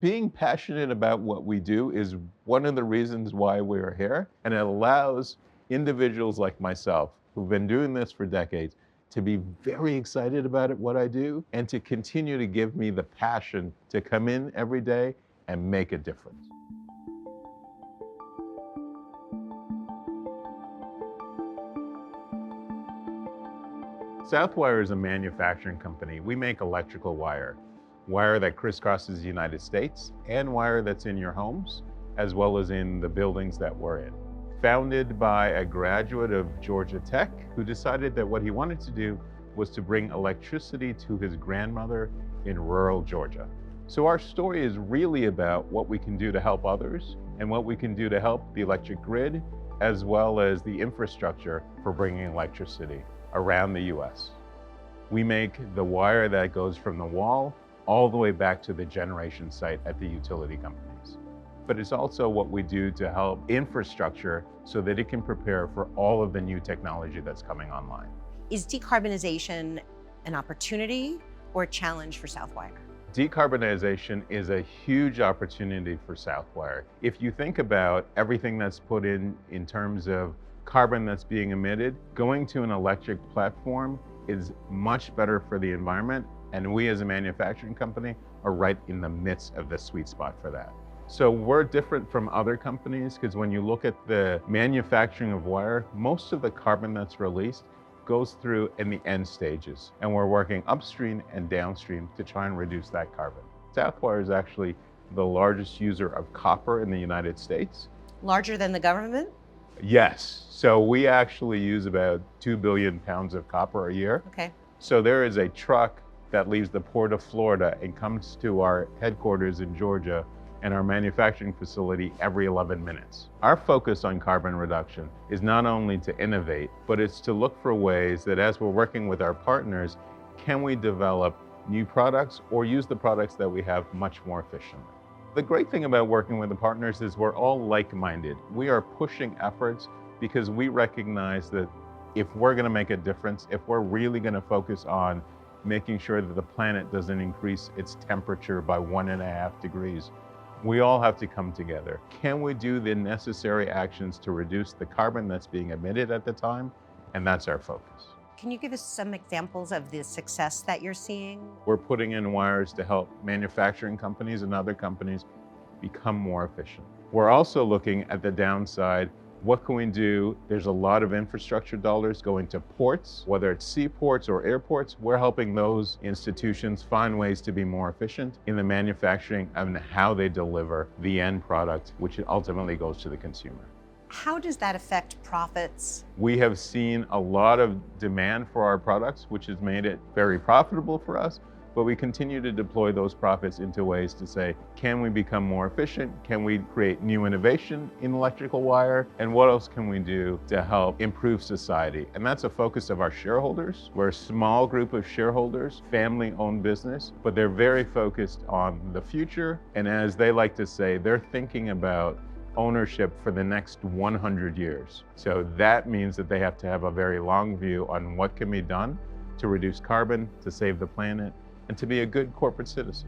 Being passionate about what we do is one of the reasons why we're here, and it allows individuals like myself, who've been doing this for decades, to be very excited about what I do and to continue to give me the passion to come in every day and make a difference. Southwire is a manufacturing company. We make electrical wire, wire that crisscrosses the United States and wire that's in your homes, as well as in the buildings that we're in. Founded by a graduate of Georgia Tech who decided that what he wanted to do was to bring electricity to his grandmother in rural Georgia. So our story is really about what we can do to help others and what we can do to help the electric grid, as well as the infrastructure for bringing electricity around the US. We make the wire that goes from the wall all the way back to the generation site at the utility companies. But it's also what we do to help infrastructure so that it can prepare for all of the new technology that's coming online. Is decarbonization an opportunity or a challenge for Southwire? Decarbonization is a huge opportunity for Southwire. If you think about everything that's put in terms of carbon that's being emitted, going to an electric platform is much better for the environment, and we as a manufacturing company are right in the midst of the sweet spot for that. So we're different from other companies because when you look at the manufacturing of wire, most of the carbon that's released goes through in the end stages, and we're working upstream and downstream to try and reduce that carbon. Southwire is actually the largest user of copper in the United States. Larger than the government? Yes. So we actually use about 2 billion pounds of copper a year. Okay. So there is a truck that leaves the port of Florida and comes to our headquarters in Georgia and our manufacturing facility every 11 minutes. Our focus on carbon reduction is not only to innovate, but it's to look for ways that as we're working with our partners, can we develop new products or use the products that we have much more efficiently? The great thing about working with the partners is we're all like-minded. We are pushing efforts because we recognize that if we're going to make a difference, if we're really going to focus on making sure that the planet doesn't increase its temperature by 1.5 degrees, we all have to come together. Can we do the necessary actions to reduce the carbon that's being emitted at the time? And that's our focus. Can you give us some examples of the success that you're seeing? We're putting in wires to help manufacturing companies and other companies become more efficient. We're also looking at the downside. What can we do? There's a lot of infrastructure dollars going to ports, whether it's seaports or airports. We're helping those institutions find ways to be more efficient in the manufacturing and how they deliver the end product, which ultimately goes to the consumer. How does that affect profits? We have seen a lot of demand for our products, which has made it very profitable for us, but we continue to deploy those profits into ways to say, can we become more efficient? Can we create new innovation in electrical wire? And what else can we do to help improve society? And that's a focus of our shareholders. We're a small group of shareholders, family-owned business, but they're very focused on the future. And as they like to say, they're thinking about ownership for the next 100 years. So that means that they have to have a very long view on what can be done to reduce carbon, to save the planet, and to be a good corporate citizen.